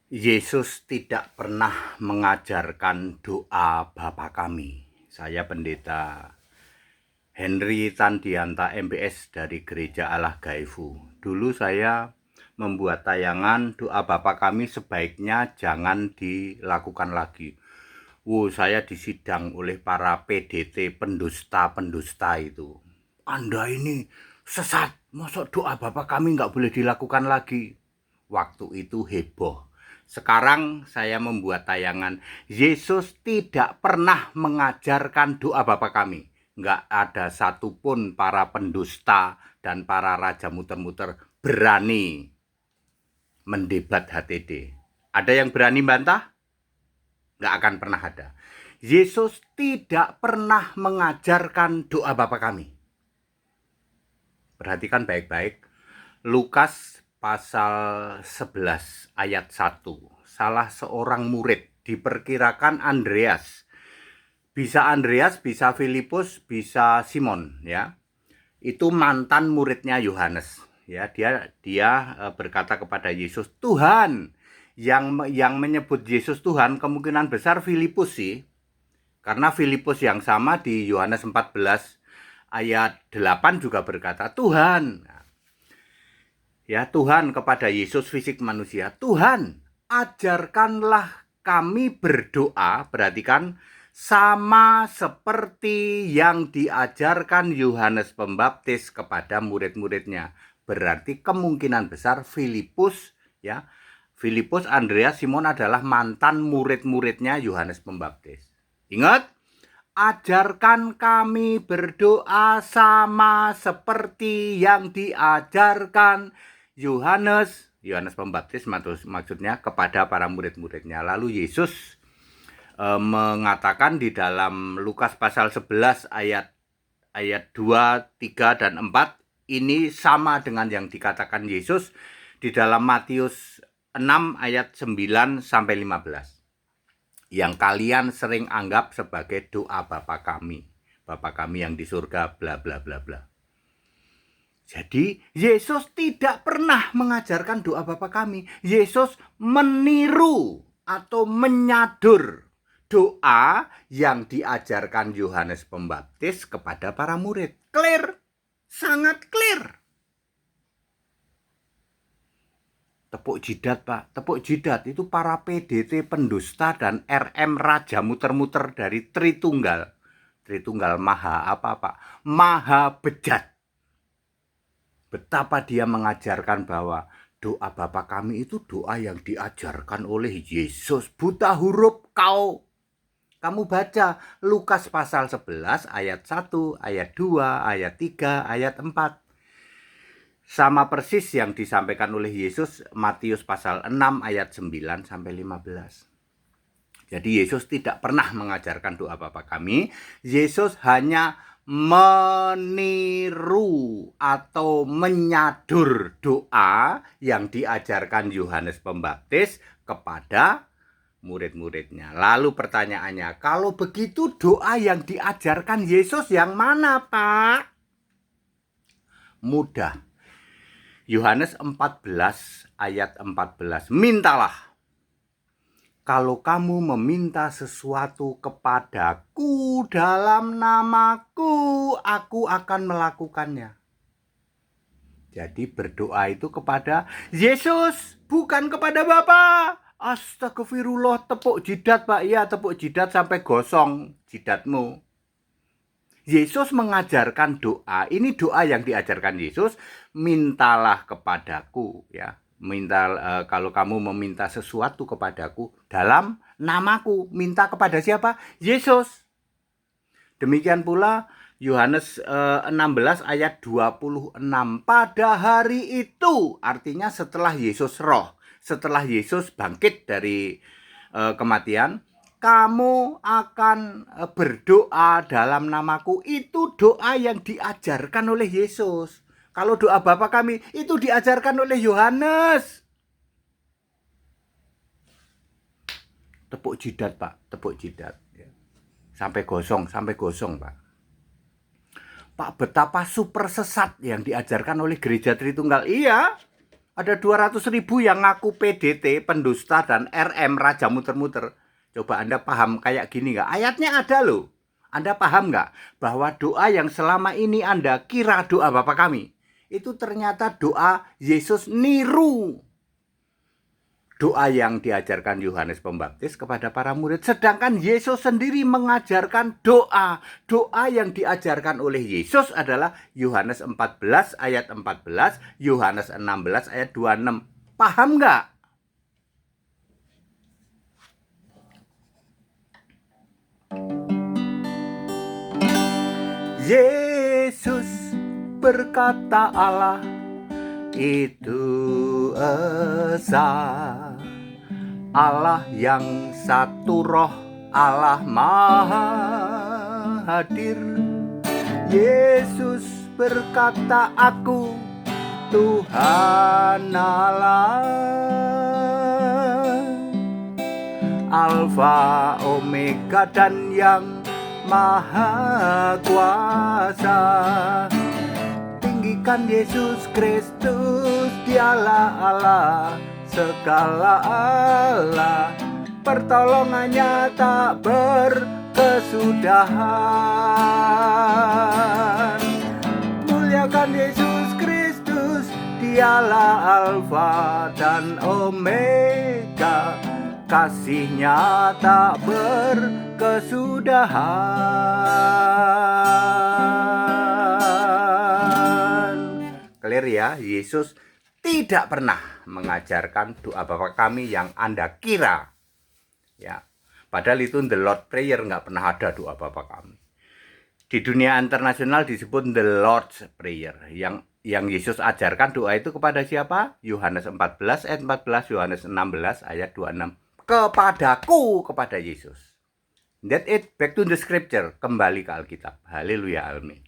Yesus tidak pernah mengajarkan doa Bapa Kami. Saya Pendeta Henry Tandianta MBS dari Gereja Allah Gaifu. Dulu saya membuat tayangan doa Bapa Kami sebaiknya jangan dilakukan lagi. Saya disidang oleh para PDT pendusta-pendusta itu. Anda ini sesat, masa doa Bapa Kami nggak boleh dilakukan lagi. Waktu itu heboh. Sekarang saya membuat tayangan, Yesus tidak pernah mengajarkan doa Bapa Kami. Nggak ada satupun para pendusta dan para raja muter-muter berani mendebat HTD. Ada yang berani bantah? Nggak akan pernah ada. Yesus tidak pernah mengajarkan doa Bapa Kami. Perhatikan baik-baik. Lukas pasal 11 ayat 1. Salah seorang murid, diperkirakan Andreas. Bisa Andreas, bisa Filipus, bisa Simon, ya. Itu mantan muridnya Yohanes, ya. Dia berkata kepada Yesus, "Tuhan." Yang menyebut Yesus Tuhan kemungkinan besar Filipus sih. Karena Filipus yang sama di Yohanes 14 ayat 8 juga berkata, "Tuhan." Ya, Tuhan kepada Yesus fisik manusia, "Tuhan, ajarkanlah kami berdoa." Perhatikan, sama seperti yang diajarkan Yohanes Pembaptis kepada murid-muridnya. Berarti kemungkinan besar Filipus, ya, Filipus, Andreas, Simon adalah mantan murid-muridnya Yohanes Pembaptis. Ingat, ajarkan kami berdoa sama seperti yang diajarkan Yohanes Pembaptis, maksudnya kepada para murid-muridnya. Lalu Yesus mengatakan di dalam Lukas pasal 11 ayat 2, 3, dan 4, ini sama dengan yang dikatakan Yesus di dalam Matius 6 ayat 9 sampai 15. Yang kalian sering anggap sebagai doa Bapa Kami. Bapa Kami yang di surga, bla bla bla bla. Jadi Yesus tidak pernah mengajarkan doa Bapa Kami. Yesus meniru atau menyadur doa yang diajarkan Yohanes Pembaptis kepada para murid. Clear, sangat clear. Tepuk jidat, Pak. Tepuk jidat itu para PDT pendusta dan RM raja muter-muter dari Tritunggal. Tritunggal Maha apa, Pak? Maha bejat. Betapa dia mengajarkan bahwa doa Bapa Kami itu doa yang diajarkan oleh Yesus. Buta huruf kau. Kamu baca Lukas pasal 11 ayat 1, ayat 2, ayat 3, ayat 4. Sama persis yang disampaikan oleh Yesus Matius pasal 6 ayat 9 sampai 15. Jadi Yesus tidak pernah mengajarkan doa Bapa Kami. Yesus hanya meniru atau menyadur doa yang diajarkan Yohanes Pembaptis kepada murid-muridnya. Lalu pertanyaannya, kalau begitu doa yang diajarkan Yesus yang mana, Pak? Mudah. Yohanes 14 ayat 14. Mintalah. Kalau kamu meminta sesuatu kepadaku dalam namaku, aku akan melakukannya. Jadi berdoa itu kepada Yesus, bukan kepada Bapa. Astagfirullah, tepuk jidat, Pak. Ya, tepuk jidat sampai gosong jidatmu. Yesus mengajarkan doa. Ini doa yang diajarkan Yesus. Mintalah kepadaku, ya. Kalau kamu meminta sesuatu kepadaku dalam namaku, minta kepada siapa? Yesus. Demikian pula Yohanes 16 ayat 26. Pada hari itu, artinya setelah Yesus setelah Yesus bangkit dari kematian, kamu akan berdoa dalam namaku. Itu doa yang diajarkan oleh Yesus. Kalau doa Bapa Kami itu diajarkan oleh Yohanes. Tepuk jidat, Pak. Tepuk jidat. Sampai gosong, Pak. Pak, betapa super sesat yang diajarkan oleh gereja Tritunggal. Iya, Ada 200.000 yang ngaku PDT, pendusta, dan RM, Raja Muter-Muter. Coba Anda paham kayak gini nggak? Ayatnya ada loh. Anda paham nggak? Bahwa doa yang selama ini Anda kira doa Bapa kami, itu ternyata doa Yesus niru doa yang diajarkan Yohanes Pembaptis kepada para murid. Sedangkan Yesus sendiri mengajarkan doa. Doa yang diajarkan oleh Yesus adalah Yohanes 14 ayat 14, Yohanes 16 ayat 26. Paham nggak? Yesus berkata Allah itu esa, Allah yang satu roh, Allah maha hadir. Yesus berkata aku Tuhan Allah, Alfa Omega dan yang maha kuasa. Tinggikan Yesus Kristus, dialah Allah, segala Allah, pertolongannya tak berkesudahan. Muliakan Yesus Kristus, dialah Alfa dan Omega, kasihnya tak berkesudahan. Clear ya, Yesus tidak pernah mengajarkan doa Bapa kami yang Anda kira. Ya, padahal itu the Lord Prayer, nggak pernah ada doa Bapa kami. Di dunia internasional disebut the Lord's Prayer. Yang Yesus ajarkan doa itu kepada siapa? Yohanes 14 ayat 14, Yohanes 16 ayat 26. Kepadaku, kepada Yesus. That it, back to the scripture, kembali ke Alkitab. Haleluya, amin.